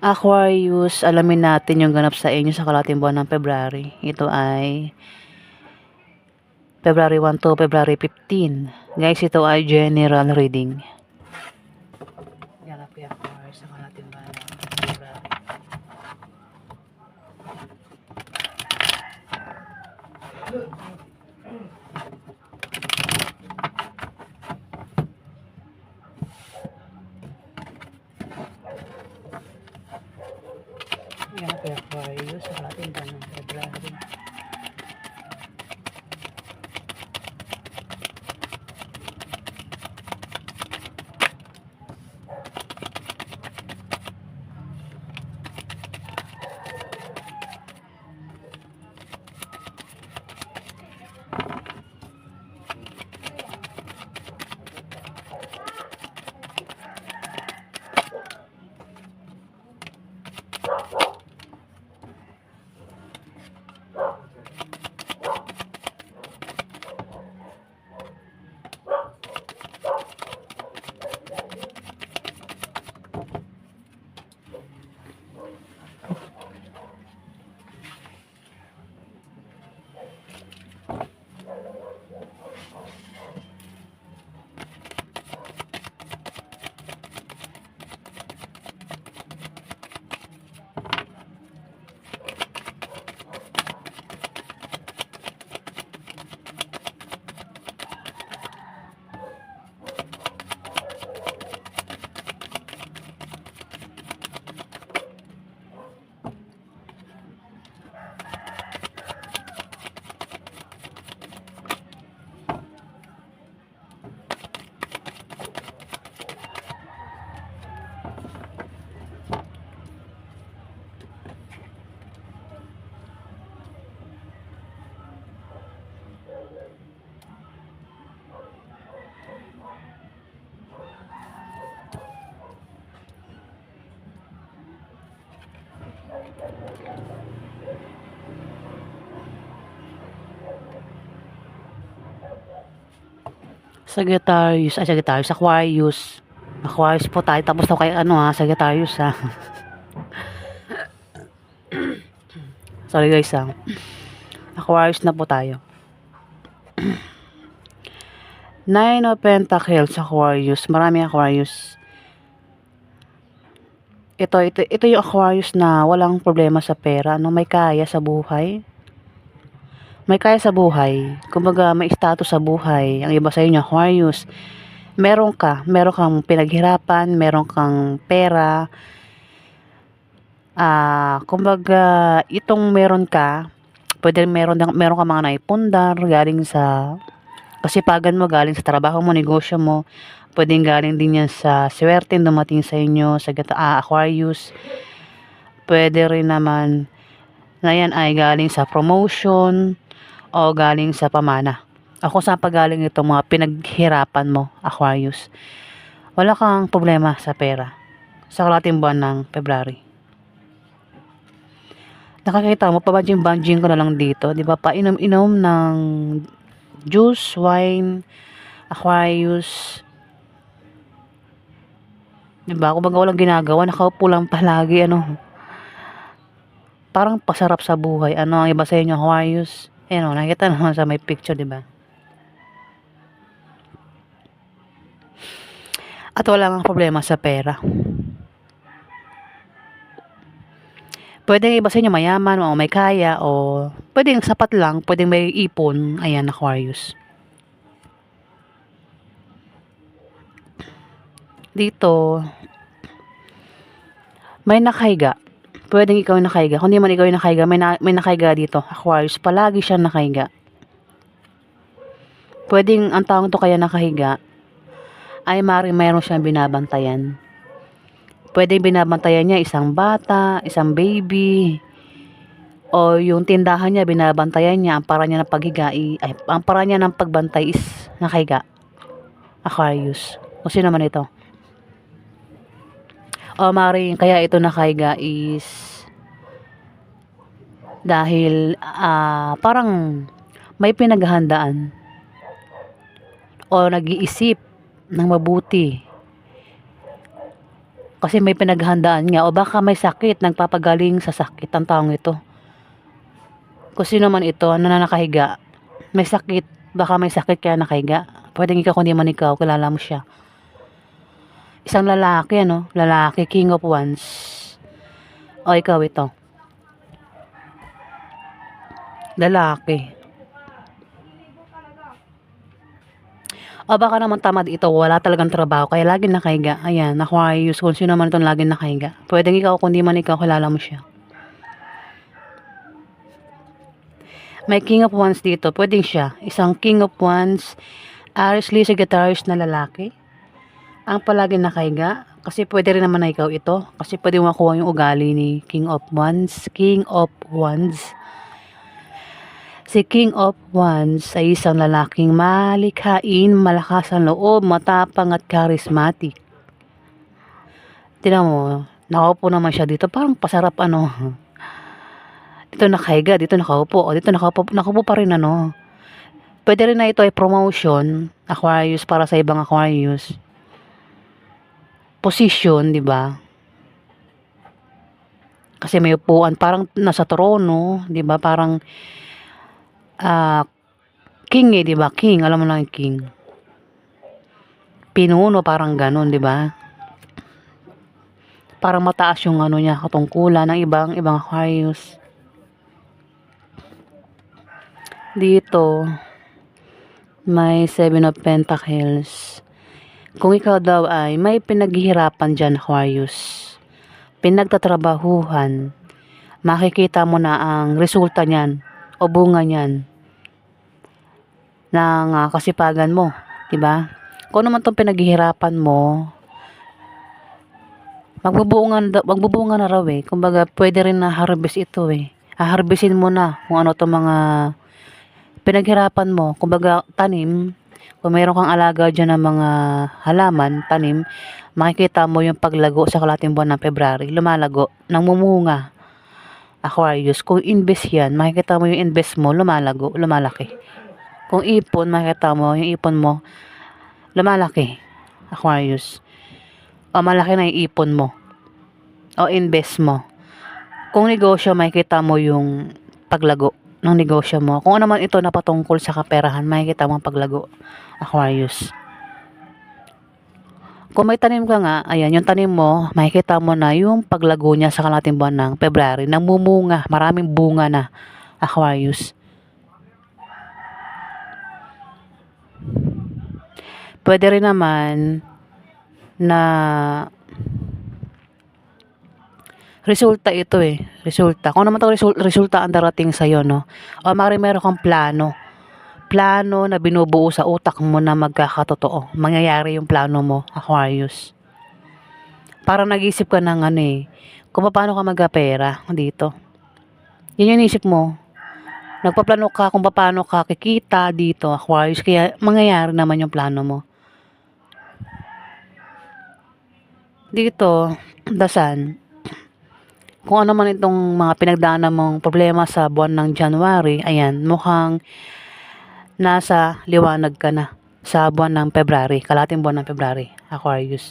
Aquarius, alamin natin yung ganap sa inyo sa kalahating buwan ng February. Ito ay February 1 to February 15. Guys, ito ay general reading. Ganap yung Aquarius sa kalahating buwan ng February. Ganap yung Aquarius sa kalahating buwan ng February. Sagittarius, Aquarius po tayo. Tapos na kay Sagittarius ha. Sorry guys ha. Aquarius na po tayo. Nine of Pentacles, Aquarius. Maraming Aquarius. Ito yung Aquarius na walang problema sa pera, no? May kaya sa buhay. May kaya sa buhay. Kumbaga, may status sa buhay. Ang iba sa inyo, Aquarius, meron kang pinaghirapan, meron kang pera. Kumbaga, itong meron ka, pwede meron ka mga naipundar, galing sa kasipagan mo, galing sa trabaho mo, negosyo mo. Pwedeng galing din yan sa swerte dumating sa inyo, sa Aquarius. Pwede rin naman na yan ay galing sa promotion o galing sa pamana. Kung saan pa galing itong mga pinaghirapan mo, Aquarius. Wala kang problema sa pera sa kalahating buwan ng February. Nakakita mo, pabanjing-banjing ko na lang dito. Di ba? Painom-inom ng juice, wine, Aquarius. Diba? Kung baga walang ginagawa, nakaupo lang palagi, parang pasarap sa buhay. Ang iba sa inyo, Aquarius? Nakikita naman sa may picture, diba? At wala kang problema sa pera. Pwedeng iba sa inyo mayaman, o may kaya, o pwedeng sapat lang, pwedeng may ipon. Ayan, Aquarius. Dito, may nakahiga. Pwedeng ikaw yung nakahiga. Kung di man ikaw yung nakahiga, may nakahiga dito. Aquarius, palagi siya nakahiga. Pwedeng ang taong to kaya nakahiga ay mayroon siyang binabantayan. Pwedeng binabantayan niya isang bata, isang baby, o yung tindahan niya binabantayan niya. Ang para niya ng ang para niya ng pagbantay is nakahiga. Aquarius. O sino naman ito? O maring kaya ito nakahiga is dahil parang may pinaghahandaan o nag-iisip ng mabuti. Kasi may pinaghandaan nga o baka may sakit, nagpapagaling sa sakit ang taong ito. Kung sino man ito na nakahiga, may sakit, baka may sakit kaya nakahiga. Pwedeng ikaw, kundi man ikaw, kilala mo siya. Isang lalaki, ano? Lalaki, King of Wands. O ikaw ito. Lalaki. O baka naman tamad ito, wala talagang trabaho, kaya laging nakahiga. Ayan, Aquarius, kung sino man itong laging nakahiga. Pwedeng ikaw, kundi man ikaw, kilala mo siya. May King of Wands dito, pwedeng siya. Isang King of Wands, Aries, Leo, Sagittarius na lalaki. Ang palagi nakahiga, kasi pwede rin naman na ikaw ito. Kasi pwede mo makuha yung ugali ni King of Wands. King of Wands. Si King of Wands ay isang lalaking malikhain, malakas ang loob, matapang at charismatic. Tingnan mo, nakaupo naman siya dito, parang pasarap ano. Dito nakahiga, dito nakaupo, o dito nakaupo pa rin ano. Pwede rin na ito ay promotion, Aquarius, para sa ibang Aquarius. Position, di ba? Kasi may upuan, parang nasa trono, di ba? Parang king di ba? King, alam mo lang yung king. Pinuno, parang ganun, di ba? Parang mataas yung ano niya, katungkulan ng ibang Aquarius. Dito, may 7 of Pentacles. Kung ikaw daw ay may pinaghihirapan dyan, Aquarius, pinagtatrabahuhan, makikita mo na ang resulta niyan o bunga niyan ng kasipagan mo, diba? Kung naman itong pinaghihirapan mo, magbubunga na raw eh. Kumbaga, pwede rin na harvest ito eh. Harvestin mo na kung ano itong mga pinaghirapan mo. Kumbaga, tanim. Kung mayroon kang alaga dyan ng mga halaman, tanim, makikita mo yung paglago sa kalating buwan ng February. Lumalago, namumunga. Aquarius, kung invest yan, makikita mo yung invest mo, lumalago, lumalaki. Kung ipon, makikita mo yung ipon mo, lumalaki. Aquarius. O malaki na yung ipon mo. O invest mo. Kung negosyo, makikita mo yung paglago ng negosyo mo. Kung ano man ito na patungkol sa kaperahan, makikita mo ang paglago, Aquarius. Kung may tanim ka nga, ayan, yung tanim mo, makikita mo na yung paglago niya sa kalating buwan ng February. Namumunga, maraming bunga na, Aquarius. Pwede rin naman na resulta ito eh. Resulta. Kung naman ito resulta ang darating sa'yo, no? O meron kang plano. Plano na binubuo sa utak mo na magkakatotoo. Mangyayari yung plano mo, Aquarius. Parang nag-isip ka ng ano eh, kung paano ka magkapera dito. Yun yung inisip mo. Nagpaplano ka kung paano ka kikita dito, Aquarius. Kaya mangyayari naman yung plano mo. Dito, dasan. Kung ano man itong mga pinagdaanan mong problema sa buwan ng January, ayan, mukhang nasa liwanag ka na sa buwan ng February, kalating buwan ng February, Aquarius.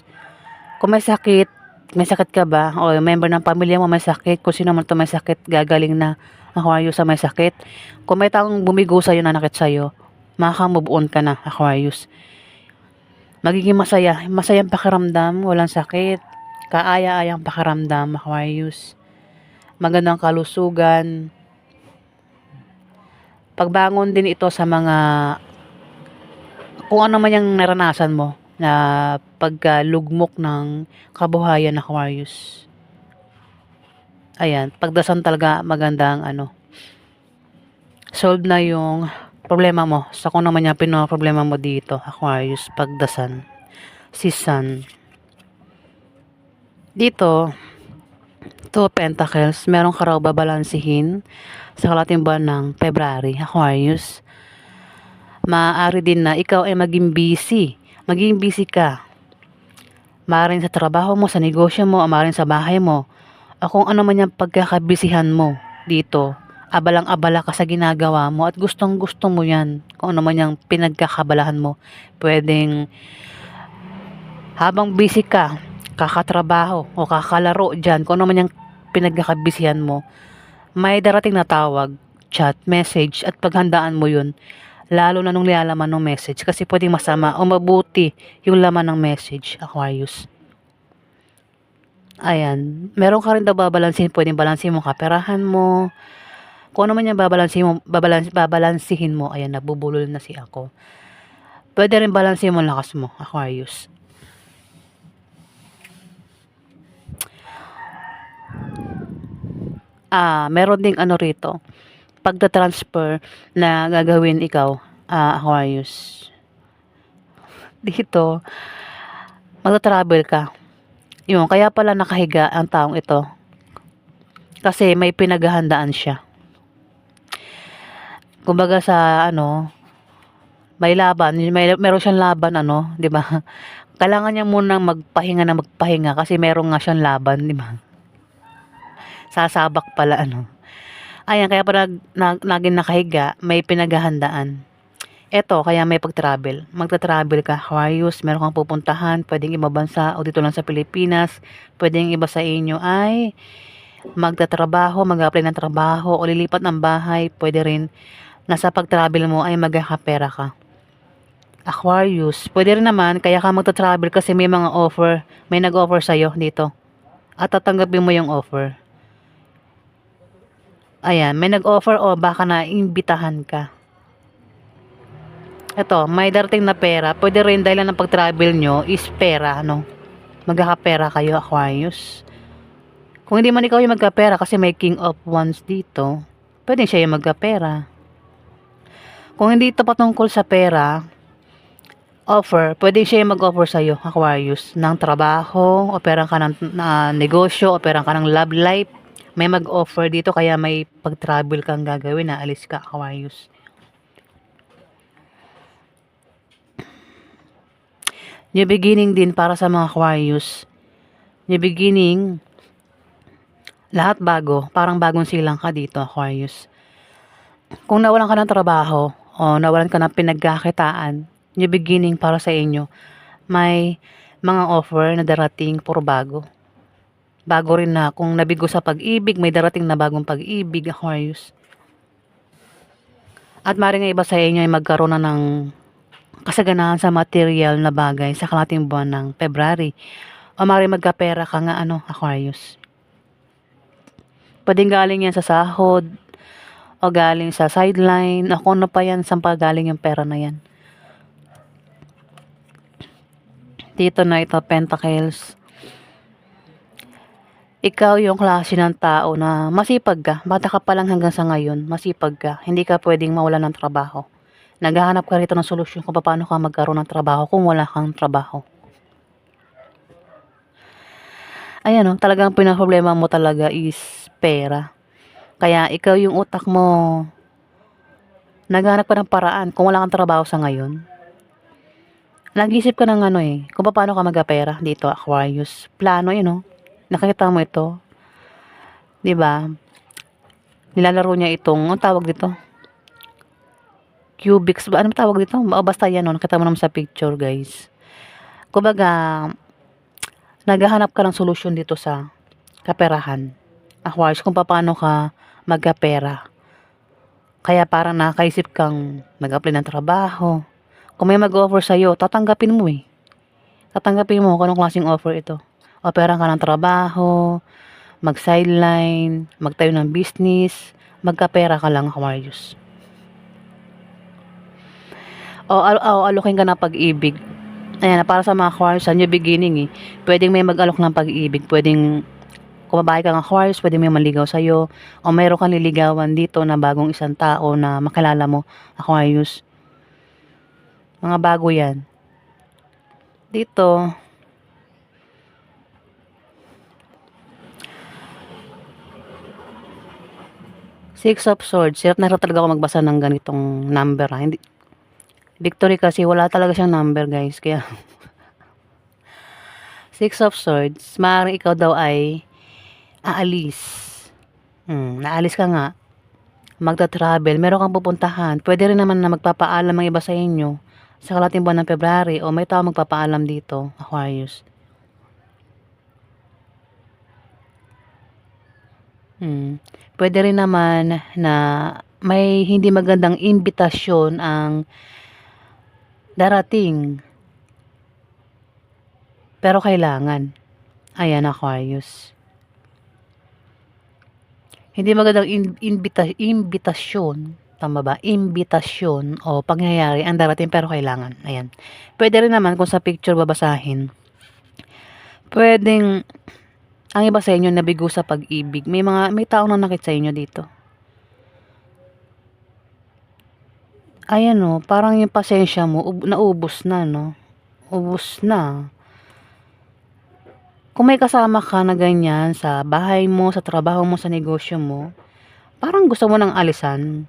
Kung may sakit ka ba, o member ng pamilya mo may sakit, kung sino man ito may sakit, gagaling na, Aquarius, sa may sakit. Kung may taong bumigo sa'yo, nanakit sa'yo, makaka-move on ka na, Aquarius. Magiging masayang pakiramdam, walang sakit, kaaya-ayang pakiramdam, Aquarius. Magandang kalusugan. Pagbangon din ito sa mga kung ano man yung naranasan mo na pagkalugmok ng kabuhayan, Aquarius. Ayan, pagdasan talaga magandang solve na yung problema mo sa kung naman yung problema mo dito, Aquarius, pagdasan. Si Sun. Dito, 2 Pentacles, meron ka raw babalansihin sa kalating buwan ng February, Aquarius. Maaari din na ikaw ay maging busy. Maging busy ka. Maaaring sa trabaho mo, sa negosyo mo, o maaaring sa bahay mo. O kung ano man yung pagkakabisihan mo dito. Abalang-abala ka sa ginagawa mo at gustong-gusto mo yan. Kung ano man yung pinagkakabalahan mo. Pwedeng habang busy ka, kakatrabaho o kakalaro dyan, kung ano man yung pinagkakabisihan mo, may darating na tawag, chat, message, at paghandaan mo yun. Lalo na nung nilalaman ng message kasi pwedeng masama o mabuti yung laman ng message, Aquarius. Ayan, meron ka rin daw babalansin, pwedeng balansin mo kaperahan mo. Kung ano man yung babalansihin mo, ayan, nabubulol na si ako. Pwede rin balansin mo ang lakas mo, Aquarius. Meron ding ano rito, pagta-transfer na gagawin ikaw, Aquarius. Dito, magta-travel ka. Yun, kaya pala nakahiga ang taong ito. Kasi may pinaghahandaan siya. Kumbaga sa ano, may laban, meron siyang laban ano, 'di ba? Kailangan niya munang magpahinga kasi meron nga siyang laban, 'di ba? Sasabak pala ano. Ayan, kaya pala naging nakahiga, may pinaghahandaan. Eto, kaya may pag-travel. Magta-travel ka, Aquarius, meron kang pupuntahan, pwedeng ibang bansa o dito lang sa Pilipinas. Pwedeng iba sa inyo ay magtatrabaho, mag-apply ng trabaho o lilipat ng bahay. Pwede rin nasa pag-travel mo ay magkakapera ka. Aquarius, pwede rin naman, kaya ka magta-travel kasi may mga offer, may nag-offer sa'yo dito. At tatanggapin mo yung offer. Ayan, may nag-offer o baka naimbitahan ka. Ito, may darating na pera. Pwede rin dahil ng pag-travel nyo is pera, no? Magkakapera kayo, Aquarius. Kung hindi man ikaw yung magkapera kasi may King of Wands dito, pwede siya yung magkapera. Kung hindi ito patungkol sa pera, offer, pwede siya yung mag-offer sa'yo, Aquarius, ng trabaho, operan ka ng negosyo, operan ka ng love life. May mag-offer dito kaya may pag-travel kang gagawin na alis ka, Aquarius. New beginning din para sa mga Aquarius. New beginning, lahat bago, parang bagong silang ka dito, Aquarius. Kung nawalan ka ng trabaho o nawalan ka ng pinagkakitaan, new beginning para sa inyo, may mga offer na darating puro bago. Bago rin na kung nabigo sa pag-ibig, may darating na bagong pag-ibig, Aquarius. At maaaring iba sa inyo ay magkaroon na ng kasaganahan sa material na bagay sa kalating buwan ng February. O maaaring magkapera ka nga ano, Aquarius. Pwedeng galing yan sa sahod, o galing sa sideline, o kung ano pa yan, saan pa galing yung pera na yan. Dito na ito, Pentacles. Ikaw yung klase ng tao na masipag ka. Bata ka pa lang hanggang sa ngayon, masipag ka. Hindi ka pwedeng mawalan ng trabaho. Naghahanap ka rito ng solusyon kung paano ka magkaroon ng trabaho kung wala kang trabaho. Ayan o, talagang pinaproblema mo talaga is pera. Kaya ikaw yung utak mo, naghahanap ka ng paraan kung wala kang trabaho sa ngayon. Nag-isip ka ng ano kung paano ka magkapera dito, Aquarius. Plano yun Nakikita mo ito. 'Di ba? Nilalaro niya itong, ang tawag dito? Cubics ba? Anong tawag dito? Basta yan nakita mo naman sa picture, guys. Kumbaga, naghahanap ka ng solusyon dito sa kaperahan. Aquarius, kung paano ka magkapera. Kaya parang nakaisip kang mag-apply ng trabaho. Kung may mag-offer sa'yo, tatanggapin mo Tatanggapin mo kung anong klaseng offer ito. Operan ka ng trabaho, mag-sideline, magtayo ng business, magkapera ka lang, Aquarius. O alokin ka ng pag-ibig. Ayan, para sa mga Aquarius, new beginning Pwedeng may mag-alok ng pag-ibig, pwedeng kung babae kang Aquarius, pwedeng may maligaw sa'yo, o mayroon kang liligawan dito na bagong isang tao na makilala mo, Aquarius. Mga bago yan. Dito, Six of Swords. Hirap na hirap talaga ako magbasa ng ganitong number Hindi, Victory kasi wala talaga siyang number, guys. Kaya Six of Swords, maaaring ikaw daw ay aalis. Naalis ka nga. Magta-travel, meron kang pupuntahan. Pwede rin naman na magpapaalam ang iba sa inyo sa kalating buwan ng February o may tao magpapaalam dito, Aquarius. Puwede rin naman na may hindi magandang imbitasyon ang darating, pero kailangan. Ayan, Aquarius. Hindi magandang imbitasyon, tama ba? Imbitasyon o pangyayari ang darating pero kailangan, ayan. Puwede rin naman kung sa picture babasahin, puwedeng ang iba sa inyo nabigo sa pag-ibig. May taong nanakit sa inyo dito. Ayan, oh, parang yung pasensya mo naubos na, 'no? Ubos na. Kung may kasama ka na ganyan sa bahay mo, sa trabaho mo, sa negosyo mo, parang gusto mo ng alisan.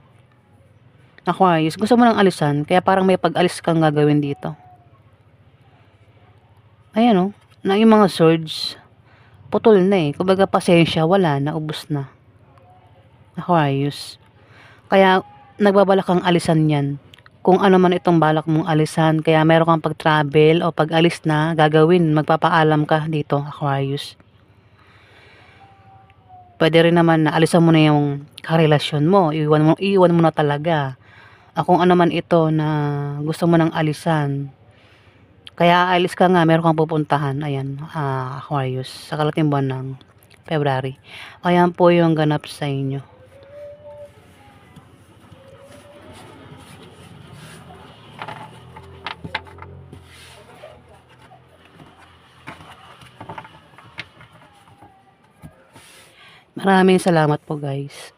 Aquarius, gusto mo ng alisan kaya parang may pag-alis kang gagawin dito. Ayan, oh, na yung mga swords, putol na, eh. Kumbaga pasensya wala na, ubos na. Aquarius. Kaya nagbabalak kang alisan 'yan. Kung ano man itong balak mong alisan, kaya meron kang pag-travel o pag-alis na gagawin, magpapaalam ka dito, Aquarius. Puwede rin naman na alisan mo na yung karelasyon mo, iwan mo na talaga. Kung ano man ito na gusto mo ng alisan, kaya aalis ka nga, meron kang pupuntahan, ayan, Aquarius, sa kalating buwan ng February. Ayan po yung ganap sa inyo. Maraming salamat po, guys.